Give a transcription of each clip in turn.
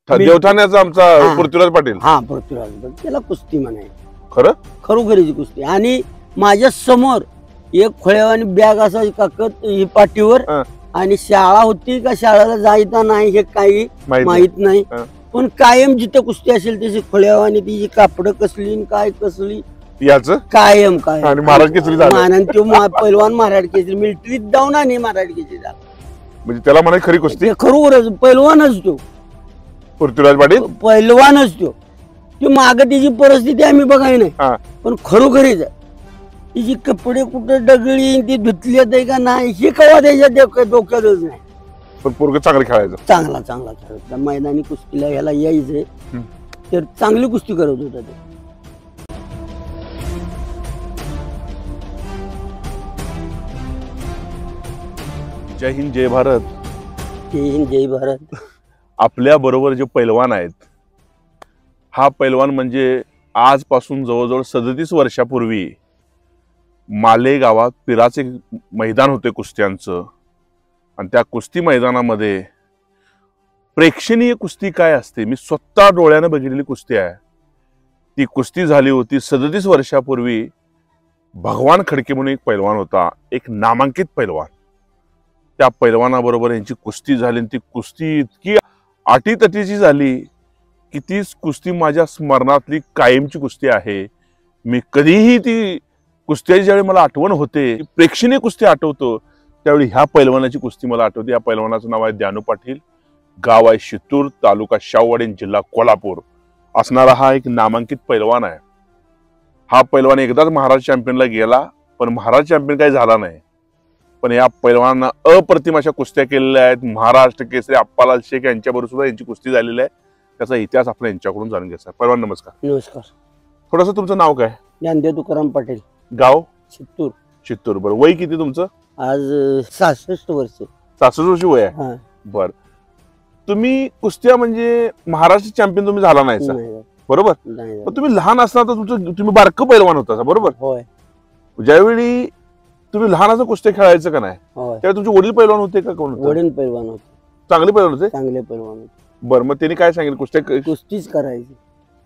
देवठाण्याचा आमचा पृथ्वीराज पाटील. हा पृथ्वीराज पाटील, त्याला कुस्ती म्हणाय. खरं खरोखरीची कुस्ती. आणि माझ्या समोर एक खोळ्यावानी बॅग असायची काकत ही पाठीवर, आणि शाळा होती का शाळेला जायचा नाही हे काही माहित नाही, पण कायम जिथे कुस्ती असेल तशी खोळ्यावानी तिची कापड कसली काय कसली याच कायम काय. आणि महाराज केसरी झाला. तो पैलवान महाराज केसरी मिलिटरीत जाऊन आणि महाराज केसरी झाला. म्हणजे त्याला म्हणाय खरी कुस्ती. खरोखरच पैलवानच तो पृथ्वीराज पाटील, पैलवानच तो. ती माग तिची परिस्थिती आम्ही बघाय नाही, पण खरोखरीच तिची कपडे कुठे डगळी ती धुतली आहे का नाही हे कवा त्याच्या डोक्यातच नाही. पण पोरग चांगलं खेळायचं, चांगला चांगला खेळायचा. मैदानी कुस्तीला ह्याला यायचंय तर चांगली कुस्ती करत होता ते. जय हिंद जय भारत. जय हिंद जय भारत. आपल्या बरोबर जे पैलवान आहेत, हा पैलवान म्हणजे आजपासून जवळजवळ 37 वर्षापूर्वी माले गावात पिराचे मैदान होते कुस्त्यांचं, आणि त्या कुस्ती मैदानामध्ये प्रेक्षणीय कुस्ती काय असते मी स्वतः डोळ्याने बघितलेली कुस्ती आहे. ती कुस्ती झाली होती 37 वर्षापूर्वी. भगवान खडके म्हणून एक पैलवान होता, एक नामांकित पैलवान. त्या पैलवानाबरोबर यांची कुस्ती झाली. ती कुस्ती इतकी अटीतटीची झाली की ती कुस्ती माझ्या स्मरणातली कायमची कुस्ती आहे. मी कधीही ती कुस्त्याची ज्यावेळी मला आठवण होते, प्रेक्षणीय कुस्ती आठवतो, त्यावेळी ह्या पैलवानाची कुस्ती मला आठवते. या पैलवानाचं नाव आहे द्यानू पाटील, गाव आहे शित्तूर, तालुका शाहूवाडी, जिल्हा कोल्हापूर असणारा हा एक नामांकित पैलवान आहे. हा पैलवान एकदाच महाराज चॅम्पियनला गेला, पण महाराज चॅम्पियन काही झाला नाही. पण या पैलवानांना अप्रतिम अशा कुस्त्या केलेल्या आहेत. महाराष्ट्र केसरी अप्पालाल शेख यांच्याबरोबर सुद्धा यांची कुस्ती झालेली आहे. त्याचा इतिहास आपण यांच्याकडून जाणून घ्यायचा. पैलवान नमस्कार. नमस्कार. थोडंसं तुमचं नाव काय? ज्ञानदेव तुकाराम पाटील, गाव शित्तूर. शित्तूर. बरं, वय किती तुमचं? आज 66 वर्ष. 66 वर्ष वय आहे. बर, तुम्ही कुस्त्या म्हणजे महाराष्ट्र चॅम्पियन तुम्ही झाला नाही बरोबर? पण तुम्ही लहान असताना तुमचं तुम्ही बारकं पैलवान होता बरोबर? होय. ज्यावेळी तुम्ही लहान असं कुस्त्या खेळायचं का नाही त्यावेळी तुमचे वडील पैलवान होते का? कोण होते? वडील पैलवान होते. चांगले पैलवान होते? चांगले पैलवान होते. बरं, मग त्यांनी काय सांगितलं? कुस्तीच करायची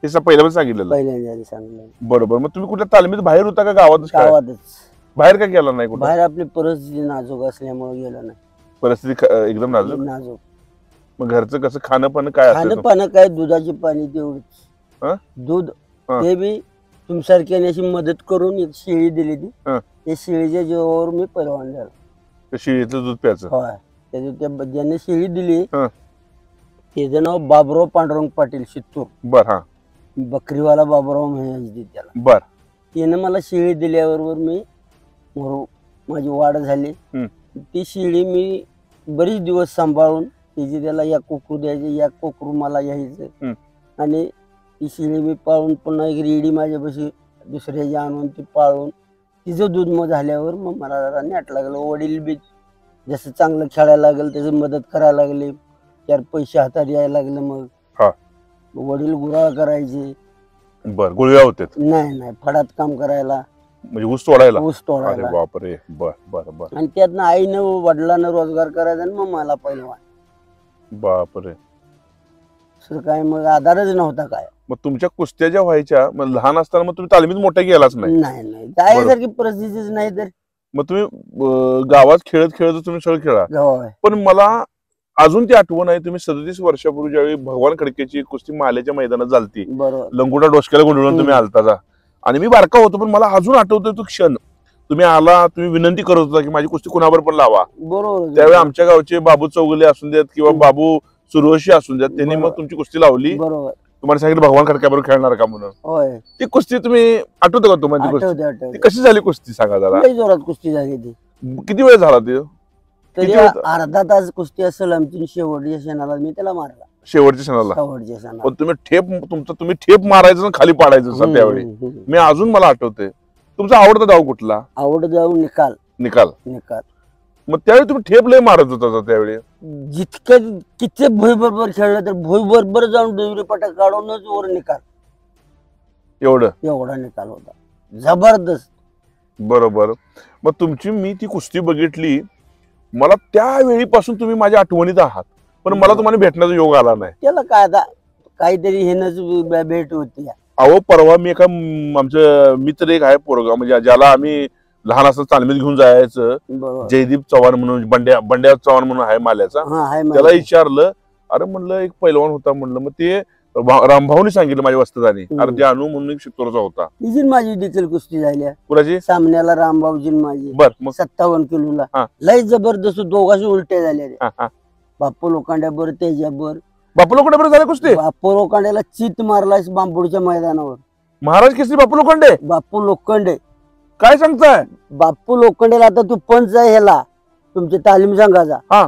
हे पहिल्यापासून सांगितलेलं? पहिल्यांदा सांगितलं. बरोबर. मग तुम्ही कुठल्या तालमीत बाहेर होता का गावातच? गावातच. बाहेर का गेला नाही? कुठे? बाहेर आपली परिस्थिती नाजूक असल्यामुळे गेलो नाही. परिस्थिती एकदम नाजूक. मग घरचं कसं खाणं पण काय? खाणं पाणं काय, दुधाची पाणी तेवढंच. दूध ते बी तुमसारख्याने अशी मदत करून एक शेळी दिली ती, त्या शेळीच्या जीवावर मी पैलवान झालो. शेळीचं दूध प्यायचं? होय. ज्याने शेळी दिली त्याचं नाव बाबुराव पांडुरंग पाटील, शित्तूर. बर. हा, बकरीवाला बाबुराव म्हणायचे त्याला. बर. त्याने मला शेळी दिल्याबरोबर मी माझी वाढ झाली. ती शेळी मी बरीच दिवस सांभाळून तिची त्याला या कोकरू द्यायचे, या कोकरू मला यायचं, आणि ती शेळी मी पाळून पुन्हा एक रेडी माझ्यापाशी दुसऱ्याची आणून ती पाळून तिचं दूध मग झाल्यावर मग मला जरा नॅट लागलं. वडील बी जसं चांगलं खेळायला लागलं त्याची मदत करायला लागले, 4 पैसे हातात यायला लागले. मग वडील गुराळ करायचे. बर, गुळव्या होते? नाही, फडात काम करायला, म्हणजे ऊस तोडायला. ऊस तोडायला. बापरे. बर बर बर. आणि त्यातनं आईनं वडिलांना रोजगार करायचा आणि मग मला पैलवान. बापरे. काय मग आधारच नव्हता काय. मग तुमच्या कुस्त्या ज्या व्हायच्या मग लहान असताना मग तुम्ही तालमीत मोठ्या गेलाच नाही? नाही, जायसारखी परिस्थितीच नाही. तर मग तुम्ही गावात खेळत खेळत तुम्ही सगळं खेळा. पण मला अजून ती आठवण आहे, तुम्ही 37 वर्षापूर्वी ज्यावेळी भगवान खडकेची कुस्ती मालेच्या मैदानात झालती, लंगोटा डोसक्याला गुंडळून तुम्ही आलता, आणि मी बारका होतो, पण मला अजून आठवतोय तो क्षण. तुम्ही आला, तुम्ही विनंती करत होता की माझी कुस्ती कुणावर पण लावा. बरोबर. त्यावेळी आमच्या गावचे बाबू चौगुले असून देत किंवा बाबू सुरवशी असून देत, त्यांनी मग तुमची कुस्ती लावली. बरोबर. तुम्हाला सांगितलं भगवान खडक्याबरोबर खेळणार का म्हणून. होय. ती कुस्ती तुम्ही आठवते का तुम्हाला? ती कशी झाली कुस्ती सांगा जरा. जोरात कुस्ती झाली ती. किती वेळ झाला ती? तरी अर्धा तास कुस्ती असेल आमची. शेवटच्या क्षणाला मी त्याला मारला. शेवटच्या क्षणाला? पण तुम्ही ठेप मारायचं आणि खाली पाडायचं त्यावेळी. मी अजून मला आठवते. तुमचा आवडता डाव कुठला? आवडता डाव निकाल. निकाल. निकाल. मग त्यावेळी तुम्ही ठेप लय मारत होता त्यावेळी? जितकं किती भोई बरोबर खेळलं तर भोई बरोबर जाऊन डोंगरी पटा काढूनच वर निकाल. एवढा निकाल होता, जबरदस्त. बरोबर. मग तुमची मी ती कुस्ती बघितली, मला त्यावेळीपासून तुम्ही माझ्या आठवणीत आहात. पण मला तुम्हाला भेटण्याचा योग आला नाही. त्याला काय आता काहीतरी हेनच भेट होती. अहो परवा मी एका आमचं मित्र एक आहे पोरगा, म्हणजे ज्याला आम्ही लहान असं तालमीत घेऊन जायचं, बरोबर. जयदीप चव्हाण म्हणून, बंड्या चव्हाण म्हणून आहे माल्याचा. त्याला विचारलं, अरे म्हणलं एक पैलवान होता म्हणलं, मग ते रामभाऊनी सांगितलं माझ्या वस्तादानी, अरे जानू म्हणून एक शितोरचा होता. तिची माझी देखील कुस्ती झाली कुणाची? सामन्याला रामभाऊजी माझी. बर, मग 57 किलोला लय जबरदस्त दोघांशी उलट्या झाल्या. बापू लोखंड्याबर त्याच्यावर बापू लोखंडे झाले कुस्ती. बापू लोखंड्याला चित मारलाय बांबूडच्या मैदानावर. महाराज केसरी बापू लोखंडे. बापू लोखंडे काय सांगताय? बापू लोखंडेला आता तू पंच आहे ह्याला तुमच्या तालीम संघाचा,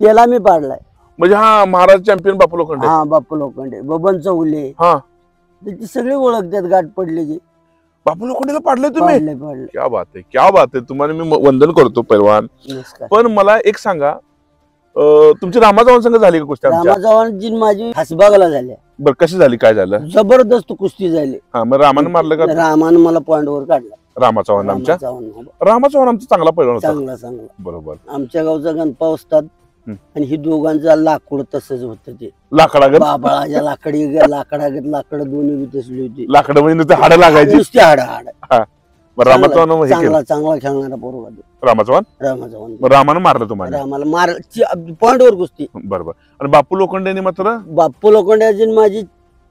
त्याला मी पाडलाय. म्हणजे हा महाराज चॅम्पियन बापू लोखंडे. हा बापू लोखंडे, बबन चौले, त्याची सगळी ओळखतात गाठ पडली की. बापू लोखंडेला पाडले तुम्ही? पाडले. क्या बात आहे, क्या बात आहे. तुम्हाला मी वंदन करतो पैलवान. पण मला एक सांगा, तुमची रामाचव्हाण संघ झाली का कुस्ती? रामाचव्हाणजी माझी हसबागला झाल्या. बरं, कशी झाली, काय झालं? जबरदस्त कुस्ती झाली. मग रामानं मारलं का? रामानं मला पॉइंटवर काढला. रामाचव्हाण रामाचव्हाण आमचा चांगला पैलवान होता. चांगला. बरोबर. आमच्या गावचा गणपा असतात आणि ही दोघांचा लाकूड तसंच होतं. ते लाकडागत बाबळाच्या लाकड दोन्ही तसली होती. लाकडं म्हणजे नुसते हाडं लागायची. नुसते हाड. रामाचव्हाण चांगला खेळणारा पोरगा रामाचव्हाण. रामानं मारलं तुम्हाला? रामाला पॉइंटवर कुस्ती. बरोबर. आणि बापू लोखंडेने मात्र? बापू लोखंड्याची माझी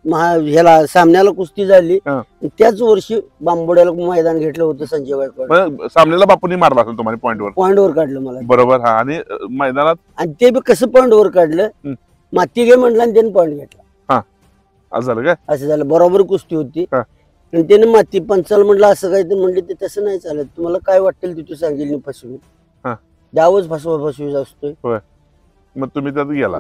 ह्याला सामन्याला कुस्ती झाली. त्याच वर्षी बांबोड्याला मैदान घेतलं होतं संजय गायकवाड. सामन्याला बापूंनी मारला असेल तुम्हाला पॉइंटवर काढलं मला. बरोबर. आणि मैदानात आणि ते बी कसं पॉइंटवर काढलं, माती घे म्हटलं आणि त्याने पॉइंट घेतला. असं झालं काय? असं झालं. बरोबर कुस्ती होती आणि त्याने माती पंचाल म्हटलं असं काय, तर म्हणले ते तसं नाही चालत, तुम्हाला काय वाटेल तिथं सांगेल फसवी द्यावच फसवी असतोय. मग तुम्ही त्यात गेला?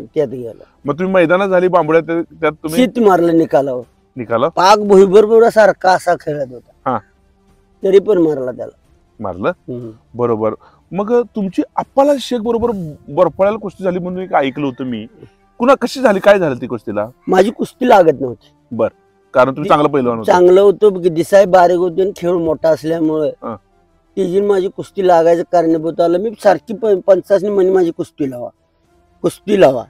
मग तुम्ही मैदानात झाली बांबोड्यात, त्यात तुम्ही शीत मारलं निकालावर. पाक भुईभर सारखा असा खेळत होता, तरी पण मारला त्याला. मारलं. बरोबर. मग तुमची अप्पाला शेख बरोबर बर्फाळ्याला कुस्ती झाली म्हणून एक ऐकलं होतं मी. कशी झाली, काय झालं ती कुस्तीला? माझी कुस्ती लागत नव्हती. बर. कारण तुम्ही चांगलं पैलवान होता. चांगलं होतं, दिसाय बारीक होते आणि खेळ मोठा असल्यामुळे तिची माझी कुस्ती लागायचं कारणीभूत आलं. मी सारखी पंचासनी म्हणे माझी कुस्ती लावा,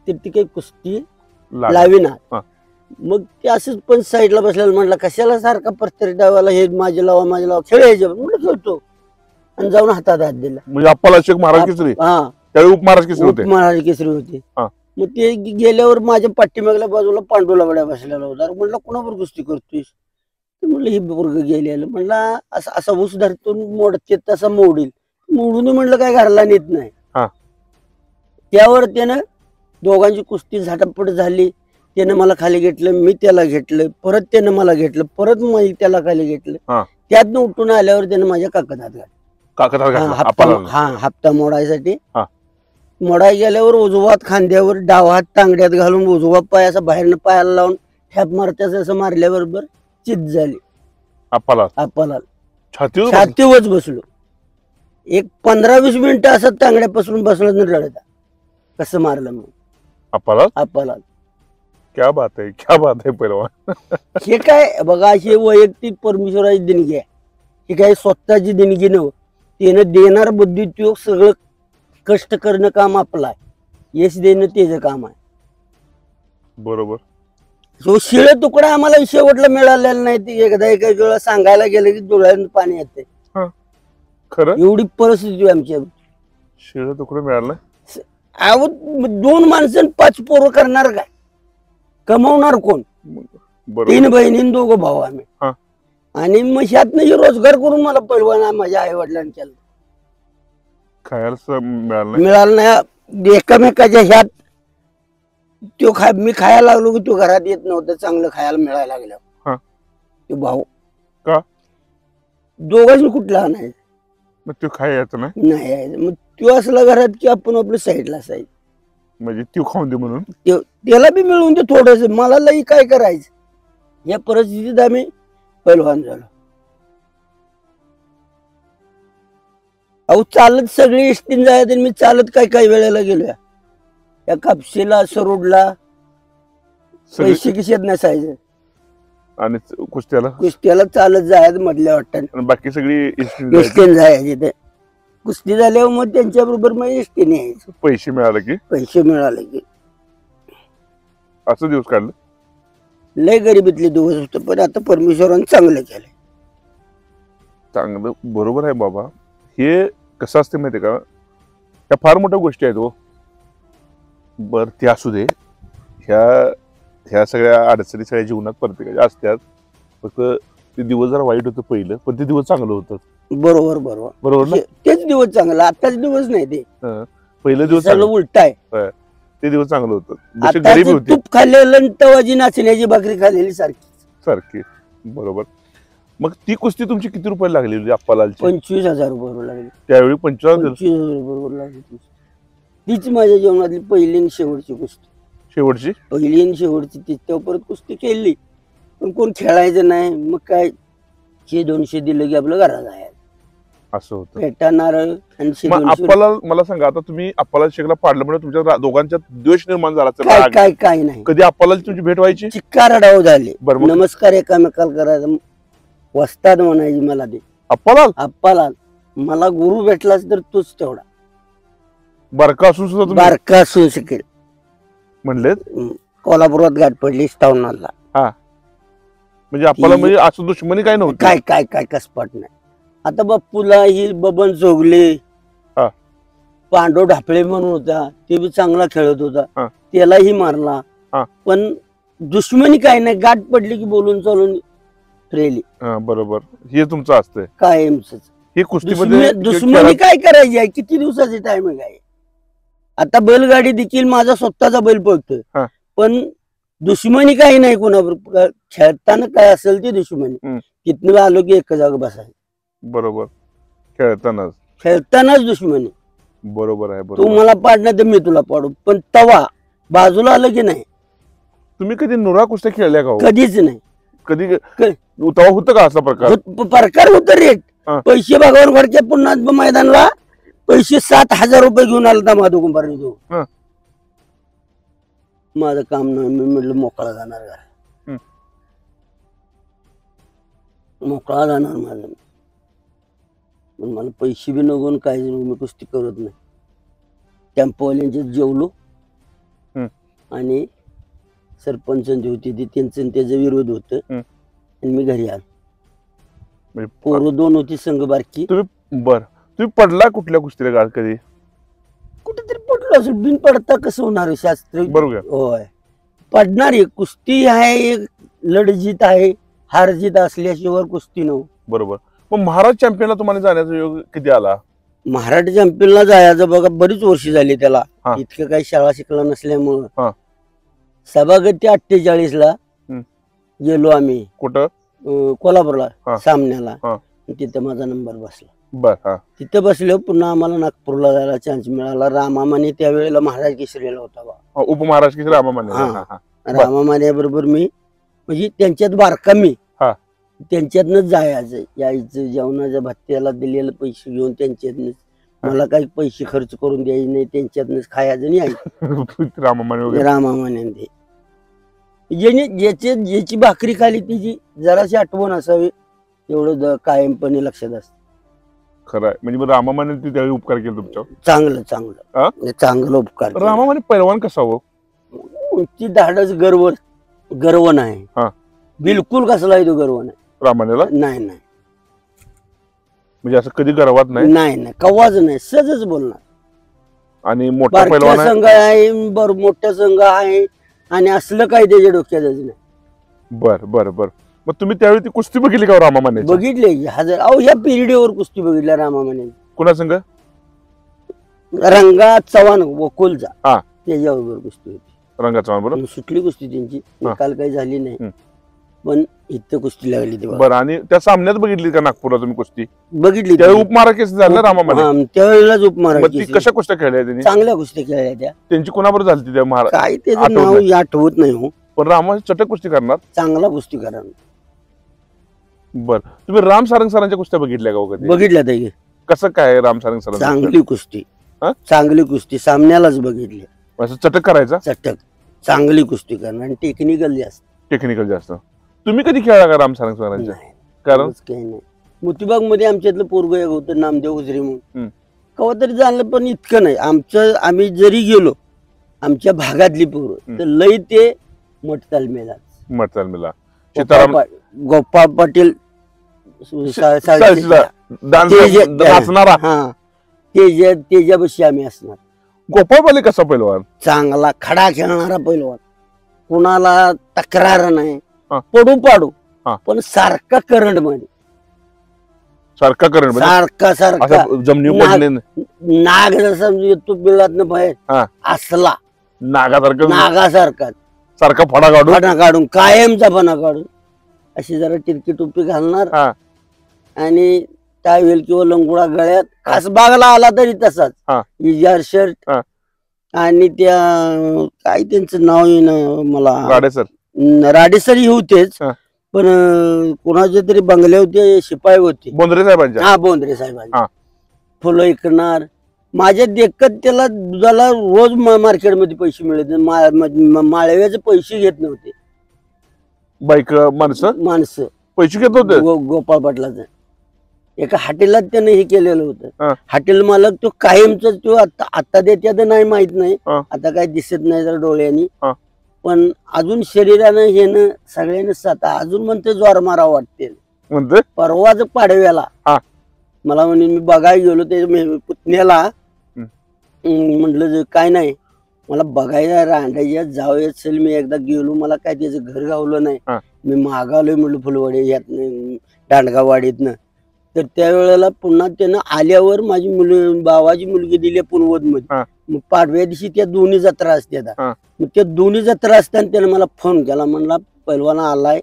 तर ती काही कुस्ती लावीना. मग ते असंच पण साईडला बसलेलं, म्हटलं कशाला सारखा प्रत्येक डावाला हे माझे लावा खेळ म्हणून खेळतो. आणि जाऊन हातात हात दिला. म्हणजे अप्पाला शेख महाराज केसरी? त्यावेळी उपमहाराज केसरी होते. मग ते गेल्यावर माझ्या पाठीमागल्या बाजूला पांडुला वड्या बसलेला होता. म्हटलं कोणावर कुस्ती करतोयस? म्हणलं ही पोरग गेलेलं. म्हणलं असा ऊस धरतो मोडते तसा मोडून म्हणलं काय घरला नेत नाही. त्यावर त्यानं दोघांची कुस्ती झटापट झाली. त्यानं मला खाली घेतलं, मी त्याला घेतलं, परत त्यानं मला घेतलं, परत मी त्याला खाली घेतलं. त्यातनं उठून आल्यावर त्यानं माझ्या काकदात घातलं. हप्ता मोडायसाठी. मोडाय गेल्यावर उजवात खांद्यावर डावा हात टांगड्यात घालून उजवा पाय असा बाहेरनं पायाला लावून ठॅप मारत्यास असं मारल्याबरोबर चित झाली. अप्पाला छातीवच बसलो. एक 15-20 मिनिटं असं टांगड्यापासून बसलो रडता. कसं मारलं मग अप्पाला. क्या बात आहे पैलवान. हे काय बघा, अशी वैयक्तिक परमेश्वराची देणगी आहे. ही काही स्वतःची देणगी नव्ह. त्यानं देणार बुद्धी, तो सगळं कष्ट करणं काम आपलं आहे, यश देणं त्याचं काम आहे. बरोबर. जो शिळ तुकडा आम्हाला शेवटला मिळालेला नाही. ते एकदा एका वेळा सांगायला गेलं की डोळ्यातून पाणी येते. खरं एवढी परिस्थिती आमची. शिळ तुकडा मिळाला? 2 माणसं 5 पोरं करणार काय? कमवणार कोण? 3 बहिणी 2 भाऊ आम्ही. आणि मग ह्यातनं रोजगार करून मला पैलवान माझ्या आई वडिलांनी केलं. खायला मिळालं नाही. एकामेकाच्या ह्यात मी खायला लागलो की तो घरात येत नव्हतं. चांगलं खायला मिळायला लागलं. तो भाऊ का दोघांनी कुठला नाही. मग तो खायचं नाही. मग तो असला घरात की आपण आपल्या साईडला असायचं. म्हणजे तू खाऊन दे म्हणून त्याला बी मिळवून दे थोडस. मला लई काय करायचं. या परिस्थितीत आम्ही पैलवान झालो. अहो चालत सगळी एसटीन जायचं. मी चालत काही वेळेला गेलो. या कापशीला सरोडला पैसे खिशात नसायचं. आणि कुस्त्याला चालत जायचं मधल्या वाटत. बाकी सगळी एसटीन जायची. कुस्ती झाल्यावर मग त्यांच्या बरोबर मग एसटीने यायचं. पैसे मिळाले की पैसे मिळाले की असं दिवस काढलं. लय गरिबीतले दिवस होते, पण आता परमेश्वरानं चांगलं केलं. चांगलं बरोबर आहे बाबा. हे कसं असते माहितीये का, त्या फार मोठ्या गोष्टी आहेत हो. बर ते असू दे, ह्या सगळ्या अडचणी सगळ्या जीवनात प्रत्येकाच्या असतात. फक्त ते दिवस जरा वाईट होतं पहिलं, पण ते दिवस चांगलं होतं. बरोबर बरोबर बरोबर ना. तेच दिवस चांगला, आताच दिवस नाही ते. पहिलं दिवस सगळं उलट आहे. ते दिवस चांगलं होतं. जशी आताच गरिबी होती तूप खाल्लेलं तवाजी नाचण्याची भाकरी खाल्लेली सारखी सारखी. बरोबर. मग ती कुस्ती तुमची किती रुपये लागलेली अप्पालालची? 25,000 रुपये लागले. त्यावेळी 25,000 25,000 लागली. तीच माझ्या जीवनातली पहिली आणि शेवटची कुस्ती. शेवटची पहिली आणि शेवटची तीच. तेव्हा परत कुस्ती केली, पण कोण खेळायचं नाही. मग काय 100-200 दिलं की आपलं घरात आहे. असं होतं. पेटा नारळ आणि मग अप्पाला मला सांगा, आता तुम्ही अप्पाला शेखला पाडलं म्हणजे तुमच्या दोघांच्यात द्वेष निर्माण झाला असेल, काय राग. काय काय नाही. कधी अप्पाला तुमची भेट व्हायची? चिक्कार झाले. बरं, मग नमस्कार एकामेकाला करायचा. वस्ताद म्हणायची मला ते अप्पाला. अप्पाला मला गुरु भेटलाच तर तोच तेवढा बारका असून सुद्धा तुम्ही बारका असू शकेल. म्हणले कोल्हापुरात गाठ पडली स्टाऊनला. म्हणजे अप्पाला म्हणजे असं दुश्मनी काय नव्हती. काय काय काय कसपट नाही. आता बाप्पूला ही बबन चोगले, हा. पांडव ढापळे म्हणून होता, ते बी चांगला खेळत होता. हा. त्यालाही मारला. हा. पण दुश्मनी काय नाही, गाठ पडली की बोलून चालून रेली. बरोबर. हे तुमचं असतंय कायमच. ही कुस्तीमध्ये दुश्मनी काय करायची आहे? किती दिवसाची टायमिंग आहे? आता बैलगाडी देखील माझा स्वतःचा बैल पळतोय, हा. पण दुश्मनी काही नाही कोणाबरोबर. खेळताना काय असेल ती दुश्मनी. तिथनं आलो की एक जागा बसायचं. बरोबर. खेळतानाच दुश्मनी. बरोबर आहे. तू बरोबर. मला पाडणार तर मी तुला पाडू, पण तवा बाजूला आलं की नाही. तुम्ही कधी नुरा कुस्त्या खेळल्या का हो? कधीच नाही. कधी तेव्हा होतं का असा प्रकार? प्रकार होत रेट. हा. पैसे भगवान घरच्या पुन्हा मैदानला पैसे 7,000 रुपये घेऊन आला माधव कुंभारने तो. हा. माझं काम नाही, मी म्हटलं मोकळा जाणार का, मोकळा जाणार माझं. पण मला पैसे बी नको काय मी कुस्ती करत नाही. टेम्पोवाल्यांच्यात जेवलो आणि सरपंच होती ती त्यांचं त्याचा विरोध होत आणि मी घरी आलो. पोरं 2 होती संघ बारकी. तुम्ही पडला कुठल्या कुस्तीला गाळ कधी? कुठेतरी पडलो असेल. बिन पडता कसं होणार शास्त्र? बरोबर. होय, पडणार आहे. कुस्ती आहे, एक लढजीत आहे. हार जीत असल्याशिवाय कुस्ती नव्ह. बरोबर. मग महाराज चॅम्पियनला तुम्हाला जाण्याचा योग किती आला? महाराष्ट्र चॅम्पियनला जायचं बघा बरीच वर्ष झाली त्याला. हा. इतकं काही शाळा शिकला नसल्यामुळं. हा. सभागती 48ला गेलो आम्ही. कुठं? कोल्हापूरला हा. सामन्याला. हा. तिथे माझा नंबर बसला. बर. तिथे बसलो. पुन्हा आम्हाला नागपूरला जायला चान्स मिळाला. रामामाने त्यावेळेला महाराज केसरीला होता बा. उपमहाराज की रामामाने. रामामाने बरोबर मी म्हणजे त्यांच्यात बारका मी. हा. त्यांच्यातनच जायचं यायचं. जेवणाच्या भत्त्याला दिलेले पैसे घेऊन त्यांच्यातनच. मला काही पैसे खर्च करून द्यायचे नाही. त्यांच्यातनच खायचं आणि यायचं. रामामाने ते ज्याची भाकरी खाली तिची जराशी आठवण असावी एवढं कायमपणे लक्षात असत. खरं आहे. म्हणजे रामामाने त्यावेळी उपकार केले तुमच्यावर? चांगलं चांगलं उपकार. रामामाने पैलवान कसा हो? ती धाडस गर्व नाही. बिलकुल कसलाही तो गर्व नाही रामानेला. नाही. म्हणजे असं कधी गर्वात नाही कवाच नाही. सहजच बोलणार. आणि मोठा पैलवान संघ आहे, मोठा संघ आहे आणि असलं काही त्याच्या डोक्यातच नाही. बर. मग तुम्ही त्यावेळी ती कुस्ती बघितली का रामामाने? बघितले हजार. अहो या पिरियडवर कुस्ती बघितल्या रामामाने. कुणा संघ? रंगा चव्हाण वकोलचा. त्याच्याबरोबर कुस्ती होती. रंगा चव्हाण बरोबर. सुटली कुस्ती त्यांची. काल काही झाली नाही, पण इथं कुस्ती लागली तेव्हा. बरं. आणि त्या सामन्यात बघितली का नागपूरला तुम्ही कुस्ती? बघितली. त्यावेळी उपमारा केस झाला रामामाने. त्यावेळेलाच उपमारा. कशा कुस्त्या खेळल्या त्यांनी? चांगल्या कुस्त्या खेळल्या त्या. त्यांची कोणाबरोबर झाली त्या महाराज? काय त्याचं नाव आठवत नाही हो. पण रामा चटक कुस्ती करणार. चांगला कुस्ती करणार. बर. तुम्ही राम सारंग सरांच्या कुस्त्या बघितल्या का कधी? बघितल्या ताई. कसं काय राम सारंग सर? चांगली कुस्ती. चांगली कुस्ती सामन्यालाच बघितली. असं चटक करायचा? चटक. चांगली कुस्ती करणार आणि टेक्निकल जास्त. तुम्ही कधी खेळला का राम सारंग सरांच्या? कारण काही नाही. मोतीबाग मध्ये आमच्यातलं पोरग एक होतं नामदेव हुजरे म्हणून. कवा तरी जाणलं, पण इतकं नाही. आम्ही जरी गेलो आमच्या भागातली पोरं तर लई ते मठ तालमीला मठ तालमीला सीताराम गोपाळ पाटील नाचणारा तेजापाशी आम्ही असणार. गोपाळ पाले कसा पैलवान? चांगला खडा खेळणारा पैलवान, कुणाला तक्रार नाही, हा. पडू पाडू हा. पण सारखा करंट मध्ये, सारखा करंट सारखा सारखा जमिनी पडले नाग जसा येतो बिळात बाहेर हा. असला नागासारखा सारखा फडा काढून कायमचा फणा काढून अशी जरा टिरकी टोपी घालणार हा. आणि टावेल किंवा लंगोडा गळ्यात, खासबागला आला तरी तसाच हा. इजार शर्ट हा. आणि त्या काय त्यांचं नाव येईना मला, राडेसर होतेच हा. पण कोणाचे तरी बंगले होते, शिपाई होते, बोंद्रे साहेबांच्या. हा बोंद्रे साहेबांच्या. हा. फुलं विकणार माझ्या देखत त्याला दुधाला रोज मार्केटमध्ये पैसे मिळत माळव्याचे पैसे घेत नव्हते बाईक माणसं पैसे घेत होते. गोपाळ पाटलाचं एका हॉटेलात त्यानं हे केलेलं हा. होतं. हॉटेल मालक तो कायमचा, तो आता देत्यात नाही माहित नाही, हा. आता काय दिसत नाही जर डोळ्यांनी, हा. पण अजून शरीरानं हेनं सगळ्यांना साता अजून म्हणते ज्वार मारा वाटते म्हणते. परवाच पाडव्याला हा. मला म्हणे मी बघायला गेलो ते पुतण्याला, म्हटलं काय नाही मला बघायला रांडायच्या जाऊया चल, मी एकदा गेलो मला काय त्याचं घर गावलं नाही, हा. मी मागावलोय म्हणलं फुलवाडी यातनं दांडगावाडीतनं. तर त्यावेळेला पुन्हा त्यानं आल्यावर माझी भावाची मुलगी दिली पुनवद मध्ये, हा. मग पाडव्या दिवशी त्या दोन्ही जत्रा असतात. हा. मग त्या दोन्ही जत्रा असताना त्यानं मला फोन केला, म्हणला पैलवाना आलाय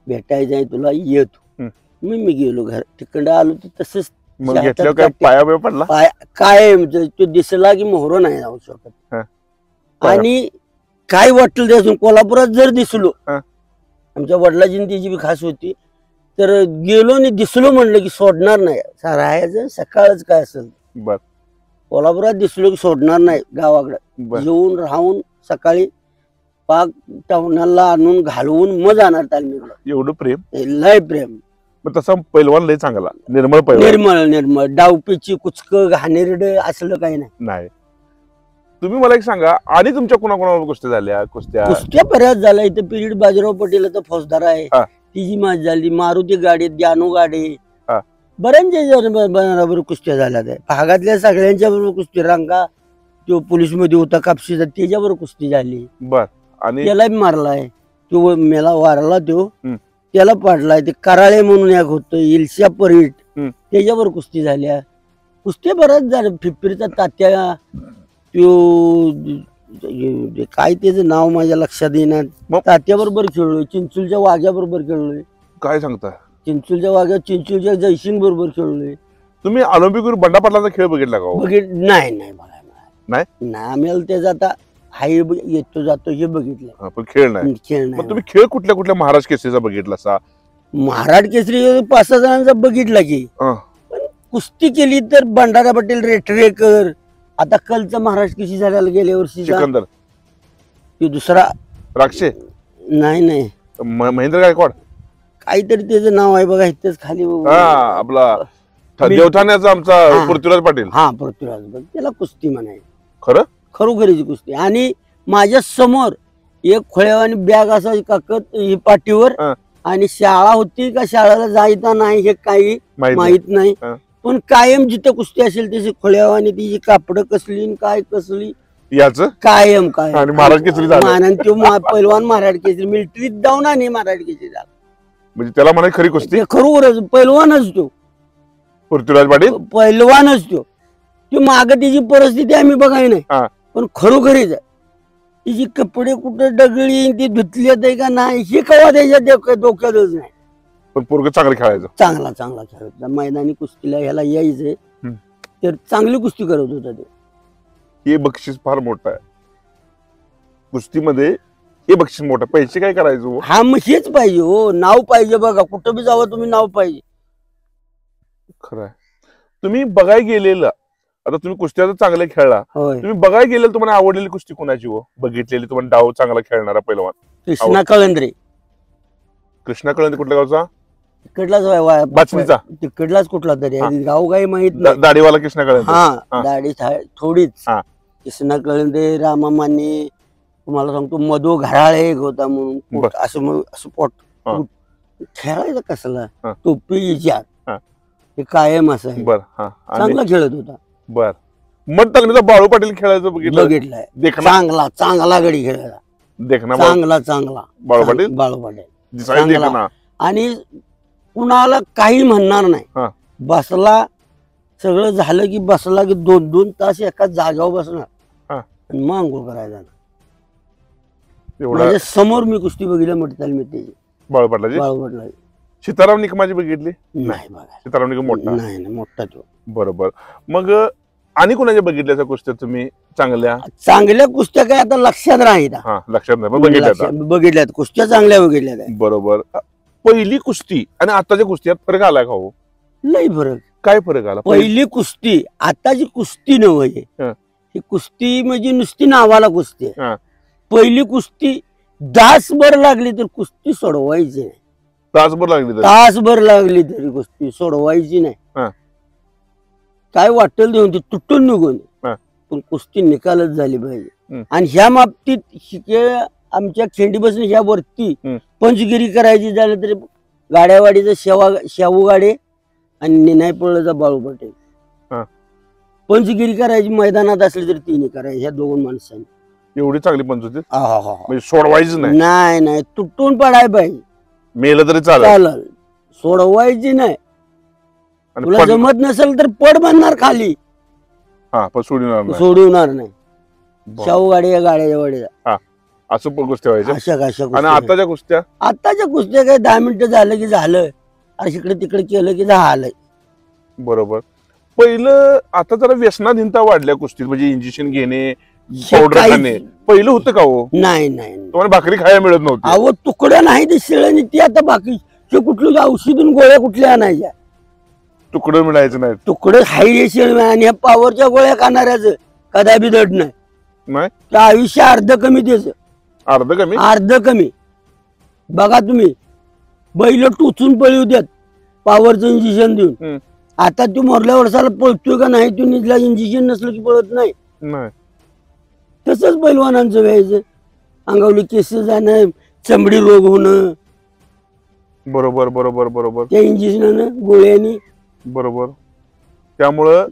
भेटायचं आहे तुला, येतो. मी गेलो घर तिकडं आलो तर तसंच पाया पडला काय तो दिसला की मोहर नाही जाऊ शकत. आणि काय वाटलं त्यासून कोल्हापुरात जर दिसलो, आमच्या वडिलाची त्याची बी खास होती, तर गेलो आणि दिसलो म्हणलं की सोडणार नाही, राहायचं सकाळच काय असेल. कोल्हापुरात दिसलो की सोडणार नाही, गावाकडे येऊन राहून सकाळी पाक टाउनाला आणून घालवून मग जाणार तालमीकडे. एवढं प्रेम, लय प्रेम. तसा पैलवान लय चांगला, निर्मळ निर्मळ डावपेची कुचक घाणेरड असलं काही नाही. तुम्ही मला एक सांगा, आणि तुमच्या कोणाकोणावर कुस्त्या झाल्या? कुस्त्या बऱ्याच झाल्या. इथं पिरियड बाजीराव पटेल तर फौजदार आहे, तिची माझी झाली. मारुती गाडी, जानू गाडी, बऱ्यांच्या बरोबर कुस्त्या झाल्या. भागातल्या सगळ्यांच्या बरोबर कुस्ती. रंगा तो पोलीस मध्ये होता कापशीचा, त्याच्याबरोबर कुस्ती झाली. आणि त्याला मारलाय, तो मेला वारला, तो त्याला पाडलाय. ते कराळे म्हणून एक होतं, इल्शा परीट, त्याच्यावर कुस्ती झाल्या. कुस्त्या बऱ्याच झाल्या. फिप्पीचा तात्या, तो काय त्याचं नाव माझ्या लक्षात येणार, तात्याबरोबर खेळलोय. चिंचूलच्या वाघ्याबरोबर खेळलोय. काय सांगता? चिंचूलच्या वाघ्या, चिंचूलच्या जयसिंग बरोबर खेळलोय. तुम्ही ऑलिम्पिक वर बंडा पाटलांचा खेळ बघितला का? नाही आम्हाला त्याचा आता हाय येतो जातो हे बघितलं, पण खेळ नाही. तुम्ही खेळ कुठल्या कुठल्या महाराज केसरीचा बघितला असा? महाराज केसरी 5-6 जणांचा बघितला की, पण कुस्ती केली तर भंडारा पाटील, रेटरेकर, आता कलचा महाराज केसरी झाल्याला गेल्या वर्षी सिकंदर, तो दुसरा राक्षे, नाही महेंद्र गायकवाड, काहीतरी त्याचं नाव आहे बघा इथेच खाली. आपला देवठाण्याचा आमचा पृथ्वीराज पाटील. पृथ्वीराज, त्याला कुस्ती म्हणाय. खरोखरीची कुस्ती. आणि माझ्या समोर एक खोळ्यावानी बॅग असायची काकत ही पाठीवर, आणि शाळा होती का शाळेला जायचा नाही हे काही माहित नाही, पण कायम जिथं कुस्ती असेल त्याची खोळ्यावानी तिची कापड कसली काय कसली याच कायम महाराज केसरी पैलवान महाराज केसरी मिलिटरीत जाऊन आणि महाराज केसरी झाला. म्हणजे त्याला म्हणा खरी कुस्ती. खरोखरच पैलवानच तो, पृथ्वीराज पाटील पैलवानच तो. माग तिची परिस्थिती आम्ही बघाय नाही, पण खरोखरीच तिची कपडे कुठं डगळी ती धुतली का नाही हे कवा त्याच्या डोक्यातच नाही. पण पोरग चांगलं खेळायचं, चांगला खेळायचा. मैदानी कुस्तीला ह्याला यायचंय तर चांगली कुस्ती करत होता तो. हे बक्षीस फार मोठं आहे कुस्तीमध्ये, हे बक्षीस मोठं. पैसे काय करायचं? मग हेच पाहिजे हो, नाव पाहिजे. बघा कुठं बी जावं तुम्ही, नाव पाहिजे. खरं तुम्ही बघायला गेलेलं, आता तुम्ही कुस्त्या तर चांगले खेळला, तुम्ही बघायला गेलेलं तुम्हाला आवडलेली कुस्ती कोणाची हो? बघितलेली तुम्हाला डाव चांगला खेळणारा पैलवान? कृष्णा कळंद्रे. कृष्णा कळंद्रे कुठल्या गावचा? तिकडलाच बाचणीचा? तिकडलाच कुठला तरी हा. आहे, गाव काही माहित नाही. दाढीवाला कृष्णा कळे? हा दाढी थोडीच. हा. कृष्णा कळंदे, रामा माने, तुम्हाला सांगतो मधु घराळे एक होता म्हणून पोट, असं पोट हा. खेळायचं कसला, हा. टोपी इजात हा. हे कायम असं आहे. बर. हा. आणि चांगला खेळत होता. बर. मग तालमीचा बाळू पाटील खेळायचं बघितलं? बघितलाय. देखना चांगला गडी खेळायला. देखना चांगला बाळू पाटील? बाळू पाटील दिसायला चांगला. देखना. आणि कुणाला काही म्हणणार हा. नाही. बसला, सगळं झालं की बसला की 2-2 तास एका जागेवर बसणार हा. आणि मग अंघोळ करायला जाणार. एवढा माझ्या समोर मी कुस्ती बघितलं म्हटलं मी त्याची बाळू पाटलाची. बाळू पाटला. सीताराम निकमाची बघितली? नाही बघा. सीताराम निकम मोठा. नाही मोठा तो. बरोबर. मग आणि कुणाच्या बघितल्या कुस्त्या तुम्ही चांगल्या? चांगल्या कुस्त्या काय आता लक्षात राहील. हा, लक्षात नाही, पण बघितल्या आता. बघितल्यात कुस्त्या चांगल्या बघितल्यात. बरोबर. पहिली कुस्ती आणि आताच्या कुस्त्यात फरक आलाय का हो? लई फरक. काय फरक आला? पहिली कुस्ती आताची कुस्ती नव्हे. हा. ही कुस्ती म्हणजे नुसती नावाला कुस्ती आहे. हा. पहिली कुस्ती तासभर लागली तर कुस्ती सोडवायची नाही. तासभर लागली तर? तासभर लागली तरी कुस्ती सोडवायची नाही. हा. काय वाटेल देऊन ती तुटून निघून, हा. पण कुस्ती निकालच झाली पाहिजे. हम्म. आणि ह्या बाबतीत आमच्या खिंडी बसून ह्या वरती हम्म. पंचगिरी करायची झालं तरी गाड्यावाडीचा शाहू गाडे आणि नाही पडलं तर बाळू पाटील. हा. पंचगिरी करायची मैदानात असली तरी तिने करायची ह्या दोन माणसांनी. एवढी चांगली पंच होती आहाहा. म्हणजे सोडवायची नाही? नाही तुटून पडाय पाहिजे. मेलं तरी चालेल? चालेल, सोडवायची नाही. आणि तुला जमत नसेल तर पड बनणार खाली, हा, पण सोडणार नाही. सोडवणार नाही. बरं. शाहू गाडी या गाड्याच्या वाडीला असं पण कुस्त्या व्हायच्या. अशा आणि आताच्या कुस्त्या? आताच्या कुस्त्या काय 10 मिनिटं झालं की झालं, आणि इकडे तिकडे केलं की झालं. बरोबर. पहिलं आता जरा व्यसनाधीनता वाढल्या कुस्तीत, म्हणजे इंजेक्शन घेणे, पावडर खाणे. पहिलं होतं का हो? नाही तुम्हाला भाकरी खायला मिळत नव्हती? अहो तुकड्या नाही ते शिळणी ती आता बाकी कुठली औषधून गोळ्या कुठल्या आणायच्या? तुकडं मिळायचं नाही? तुकडं हाय शिळ आणि ह्या पावरच्या गोळ्या खाणाऱ्याच कदापि दड नाही. त्या आयुष्य अर्ध कमी त्याच. अर्ध कमी. बघा तुम्ही, बैल टोचून पळू देत पावरचं इंजेक्शन देऊन. आता तू मरल्या वर्षाला पळतोय का नाही, तू निजला इंजेक्शन नसलं की पळत नाही. तसंच पैलवानांचं व्हायचं. अंगावली केस जाणं, चमडी रोग होणं. बरोबर बरोबर बरोबर. त्या इंजेक्शनानं गोळ्यानी. बरोबर. त्यामुळं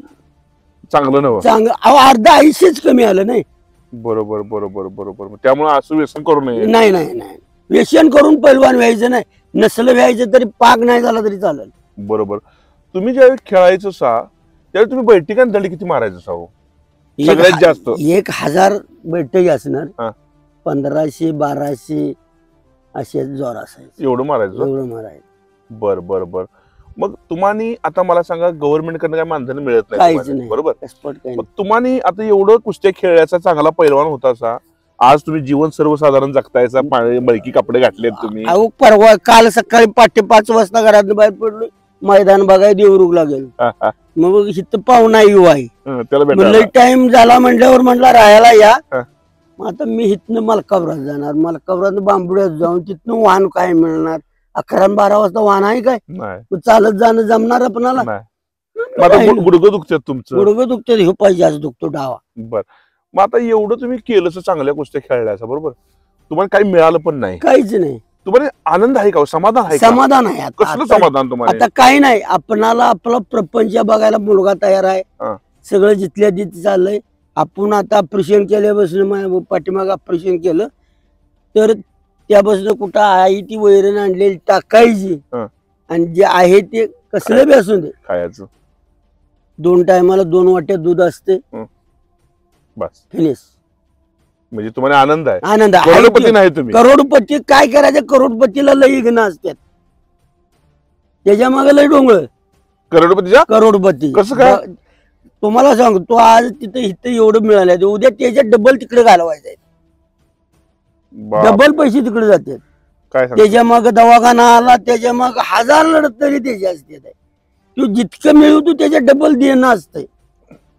चांगलं नव्हतं. चांगलं अहो अर्ध आयुष्यच कमी आलं नाही. बरोबर बरोबर बरोबर. त्यामुळे असं व्यसन करू नये. नाही व्यसन करून पैलवान व्हायचं नाही. नसलं व्हायचं तरी पाक नाही झाला तरी चालेल. बरोबर. तुम्ही ज्यावेळी खेळायचं सा त्यावेळी तुम्ही बैठकीत दंड किती मारायचं सा हो? सगळ्यात जास्त 1000 बैठकी असणार. हा. 1500-1200 असे जोर असायचे. एवढं मारायचं? बर बर बर. मग तुम्हाला आता मला सांगा, गव्हर्नमेंट कडनं काय मानधन मिळत नाही, बरोबर? मग तुम्हाला आता एवढं कुस्त्या खेळायचा चांगला पैलवान होता सा, आज तुम्ही जीवन सर्वसाधारण जगतायचा, बळकी कपडे घातलेत तुम्ही. अहो परवा काल सकाळी 5:30 वाजता घरात बाहेर पडलो, मैदान बघाय देवरुख लागेल. मग इथं पाहुणा येऊ आहे, त्याला टाइम झाला म्हटल्यावर म्हटला राहायला या. मग आता मी इथनं मलकापुरात जाणार, मलकापुरात बांबुड्यात जाऊन तिथनं वाहन काय मिळणार? 11-12 वाजता वाहन आहे काय? चालत जाणं जमणार आपणाला? गुडघं दुखतात तुमचं? गुडघं दुखतात, हे पाहिजे आज दुखतो डावा. बर. मग आता एवढं तुम्ही केलं, चांगल्या कुस्त्या खेळल्याचा, बरोबर, तुम्हाला काही मिळालं पण नाही? काहीच नाही. तुम्हाला आनंद आहे का? समाधान आहे? समाधान आहे. कसलं समाधान तुम्हाला? आता काही नाही, आपणाला आपला प्रपंच बघायला मुलगा तयार आहे, सगळं जिथल्या तिथे चाललंय. आपण आता ऑपरेशन केल्यापासून पाठीमाग ऑपरेशन केलं तर त्यापासून कुठं आई ती वैरण आणलेली टाकायची, आणि जे आहे ते कसलं बी असू दे खायचं. 2 टायमाला 2 वाट्या दूध असते, बस फिनिश. म्हणजे तुम्हाला आनंद आहे? आनंद. करोडपती नाही तुम्ही? करोडपती काय करायचं? करोडपतीला लई गुण असतात, त्याच्या मागे लई डोंगर. करोडपती कसं काय? तुम्हाला सांगतो, आज तिथं इथं एवढं मिळालं, उद्या त्याच्या डबल तिकडे घालवायचं, डबल पैसे तिकडे जातात. त्याच्या मग दवाखाना आला, त्याच्या मग 1000 लढत तरी त्याची असते. तू जितकं मिळू तू त्याच्या डबल देणं असतंय.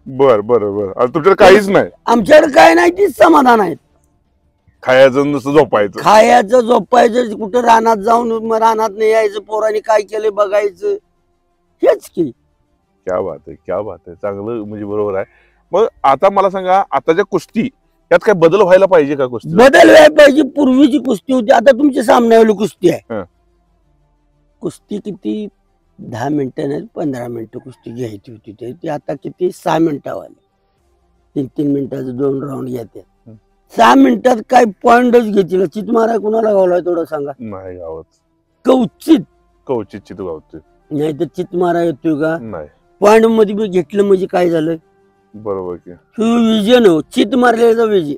बर बर बर. तुमच्याकडे काहीच नाही? आमच्याकडे काय नाही, तीच समाधान आहे. खायचं नुसतं झोपायचं. खायचं झोपायचं, कुठं रानात जाऊन मग रानात नाही यायचं, पोरांनी काय केलं बघायचं, हेच की. क्या बात आहे, क्या बात आहे. चांगलं म्हणजे बरोबर आहे. मग आता मला सांगा, आताच्या कुस्ती यात काय बदल व्हायला पाहिजे का? कुस्ती बदल व्हायला पाहिजे. पूर्वीची कुस्ती होती, आता तुमच्या सामन्यावाली कुस्ती आहे. कुस्ती किती 10 मिनिटं नाही 15 मिनिटं कुस्ती घ्यायची होती, ती आता किती 6 मिनिटावाली, 3-3 मिनिटाचं 2 राऊंड घेते. 6 मिनिटात काय पॉइंटच घेतील. चित मारा कुणाला गावलाय थोडं सांगा? नाही गावत. कवचित चित गावते, नाही तर चित मारा येतोय का? नाही. पॉइंट मध्ये मी घेतलं म्हणजे काय झालं? बरोबर की. विजय न चित मारल्याचा विजय.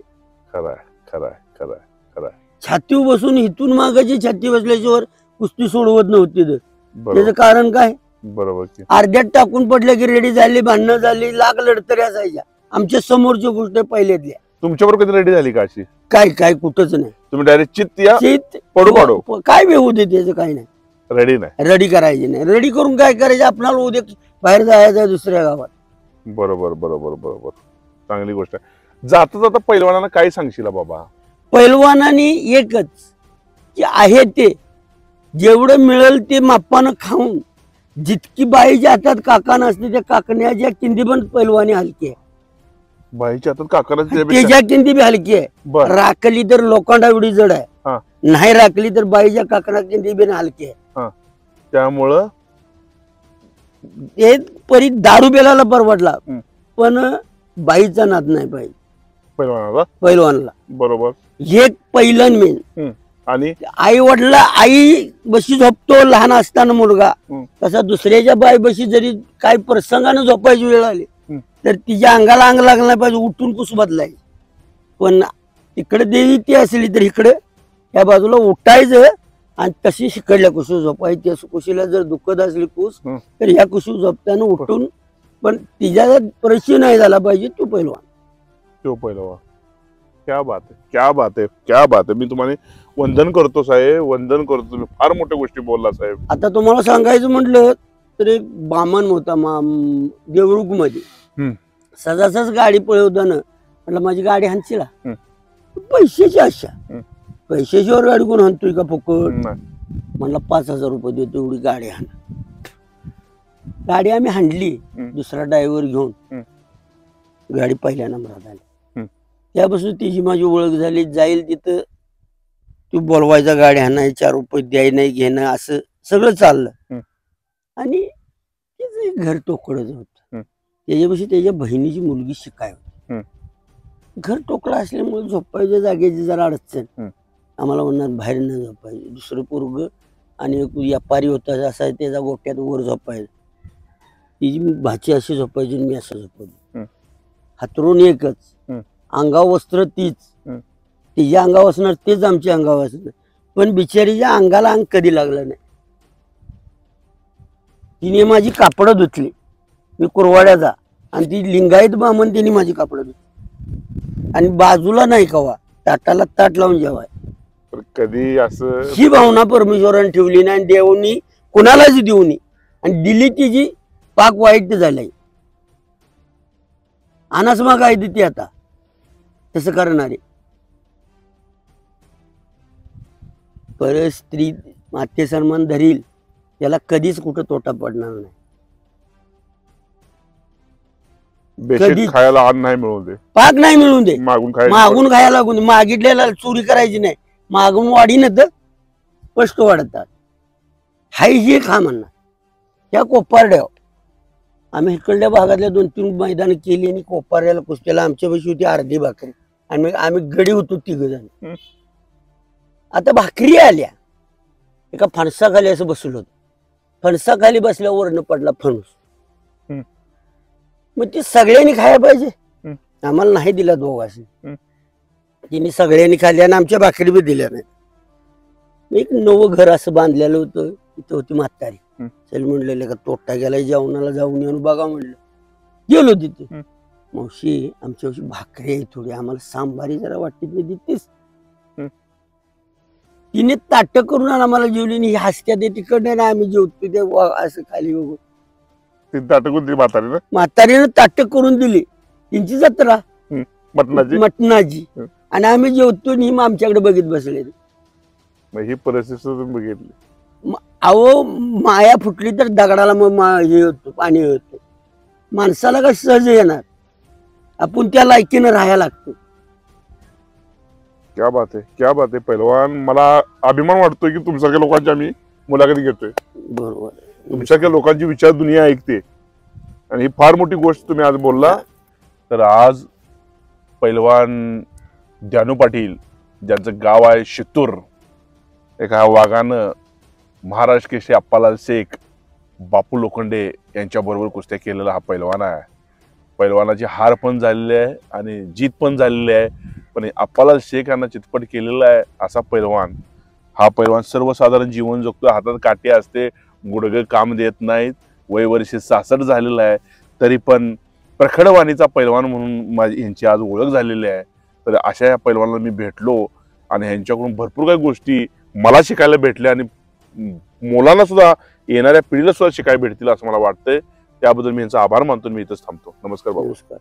खराय खराय खराय खराय. छाती बसून इथून मागाची छाती बसल्याच्यावर कुस्ती सोडवत नव्हती. बरोबर. त्याचं कारण काय? बरोबर की. अर्ध्यात टाकून पडलं की रेडी झाली, भांडणं झाली, लाग लढतरी असायच्या. आमच्या समोरची गोष्ट पहिल्यातल्या. तुमच्याबरोबर कधी रेडी झाली का अशी? काय कुठंच नाही. तुम्ही डायरेक्ट चित या चित पडू काय बी होऊ दे, त्याचं काही नाही. रेडी नाही. रेडी करायची नाही. रेडी करून काय करायचं? आपल्याला उद्या बाहेर जायचं आहे दुसऱ्या गावात. बरोबर बरोबर बरोबर. चांगली गोष्ट आहे. जाता जाता पैलवानांना काय सांगशील बाबा? पैलवानांनी एकच की आहे ते जेवढं मिळेल ते मापानं खाऊन, जितकी बाईच्या हातात काका नसते त्या काकण्याच्या किंदी पण पैलवानी हलकी आहे. बाईच्या हातात काकाला त्याच्या किंदी बी हलकी आहे. राखली तर लोखंडा एवढी जड आहे, नाही राखली तर बाईच्या काकणा किंदी बी हलकी आहे. त्यामुळं हे परी दारू बेलाला परवडला, पण बाईचा नाद नाही पाहिजे पैलवानला. बरोबर. हे पहिलं मेन. आणि आई वडला, आई बशी झोपतो लहान असताना मुलगा, तसा दुसऱ्याच्या बाई बशी जरी काही प्रसंगाने झोपायची वेळ आली तर तिच्या अंगाला अंग लागला नाही पाहिजे, उठून कुस बदलायची. पण तिकडे देवी ती असली तर इकडे या बाजूला उठायचं आणि तशी शिकडल्या कुसू झोपायची. त्या कुशीला जर दुखत असली कुस तर ह्या कुसू झोपताना उठून, पण तिच्या परिचय नाही झाला पाहिजे तो पैलवान. क्या बात आहे, क्या बात आहे, क्या बात आहे. मी तुम्हाला वंदन करतो साहेब, वंदन करतो. तुम्ही फार मोठ्या गोष्टी बोलला साहेब. आता तुम्हाला सांगायचं म्हटलं तर एक बामण होता देवरुख मध्ये, सहजासहज गाडी पळवताना म्हटलं माझी गाडी हाणशीला. पैशाची आशा, पैशाच्यावर गाडी कोण हाणतोय का फुकट? म्हणलं 5000 रुपये देतो, एवढी गाडी हाण. गाडी आम्ही हाणली, दुसरा ड्रायव्हर घेऊन. गाडी पहिल्या नंबरात आली. त्यापासून तिची माझी ओळख झाली. जाईल तिथं तू बोलवायचा, गाडी हाणाय, 4 रुपये द्याय नाही घेणं, असं सगळं चाललं. आणि तिचं घर टोकडच होत. त्याच्यापाशी त्याच्या बहिणीची मुलगी शिकाय होती. घर टोकळा असल्यामुळे झोपायच्या जागेची जरा अडचण. आम्हाला म्हणणार बाहेर न झोपायचं. दुसरं पोरग आणि एक व्यापारी होता असा, त्याचा गोट्यात वर झोपायचं. तिची भाची अशी झोपायची, मी असं झोपायचो. हातरून एकच, अंगावर वस्त्र तीच, तिच्या अंगावर असणार तेच आमच्या अंगावर असणार. पण बिचारीच्या अंगाला अंग कधी लागलं नाही. तिने माझी कापडं धुतली, मी कुरवाड्याचा, आणि ती लिंगायत बामण तिने माझी कापडं धुतली. आणि बाजूला नाही कवा, ताटाला ताट लावून जेवाय. कधी असं ही भावना परमेश्वराने ठेवली नाही, देवनी कुणालाच देऊ नये. आणि दिली तिची पाक वाईट झालंय. अनास मग काय ती आता तसं करणारे. परत स्त्री माते सन्मान धरील त्याला कधीच कुठं तोटा पडणार नाही. कधी खायला अन्न नाही मिळून दे, पाक नाही मिळून दे, मागून खायला लागून, मागितलेला चोरी करायची नाही. मागून वाढी न तर स्पष्ट वाढतात. हाय हे खा म्हणणार. त्या कोपारड्यावर आम्ही इकडल्या भागातल्या 2-3 मैदान केली आणि कोपारड्याला कुस्त्याला आमच्या पैशी होती अर्धी भाकरी, आणि आम्ही गडी होतो 3 जण. आता भाकरी आल्या, एका फणसाखाली असं बसलो होतो. फणसाखाली बसल्यावर वरनं पडला फणूस. मग ते सगळ्यांनी खायला पाहिजे, आम्हाला नाही दिला दोघांनी. तिने सगळ्यांनी खाल्ल्या आणि आमच्या भाकरी बी दिल्या नाही. एक नवं घर असं बांधलेलं होतं, तिथं होती म्हातारी. चल म्हणलेलं का तोटा गेला, जेवणाला जाऊन येऊन बघा म्हणलं. गेलो तिथे. मावशी आमच्या भाकरी आहे थोडी, आम्हाला सांबारी जरा वाटते नाही देतेस. तिने ताट करून आम्हाला जेवली नाही. हसत्या ते तिकडे ना आम्ही जेवतो ते असं खाली बघून. म्हातारीनं ताट करून दिली. त्यांची जत्रा मटणाची. आणि आम्ही जेवतो आणि ही आमच्याकडे बघित बसले. मग ही परिस्थिती तुम्ही बघितली. अहो माया फुटली तर दगडाला मग हे होतो, पाणी होतो. माणसाला का सहज येणार, आपण त्या लायकीनं राहायला लागतो. क्या बात आहे, क्या बात आहे पैलवान. मला अभिमान वाटतोय की तुमच्यासारख्या लोकांची आम्ही मुलाखत घेतोय. बरोबर. तुमच्यासारख्या लोकांची विचार दुनिया ऐकते आणि ही फार मोठी गोष्ट तुम्ही आज बोलला. तर आज पैलवान जानू पाटील ज्यांचं गाव आहे शितूर, एका वाघानं महाराष्ट्र केसरी अप्पालाल शेख, बापू लोखंडे यांच्याबरोबर कुस्त्या केलेला हा पैलवान आहे. पैलवानाची हार पण झालेली आहे आणि जीत पण झालेली आहे, पण अप्पालाल शेख यांना चितपट केलेला आहे असा पैलवान. हा पैलवान सर्वसाधारण जीवन जगतो, हातात काठी असते, गुडघे काम देत नाहीत, वय वर्ष 66 झालेलं आहे, तरी पण प्रखडवाणीचा पैलवान म्हणून यांची आज ओळख झालेली आहे. तर अशा या पैलवानाला मी भेटलो आणि ह्यांच्याकडून भरपूर काही गोष्टी मला शिकायला भेटल्या आणि मुलांना सुद्धा, येणाऱ्या पिढीला सुद्धा शिकायला भेटतील असं मला वाटतंय. त्याबद्दल मी यांचा आभार मानतो. मी इथंच थांबतो. नमस्कार भाऊ. नमस्कार.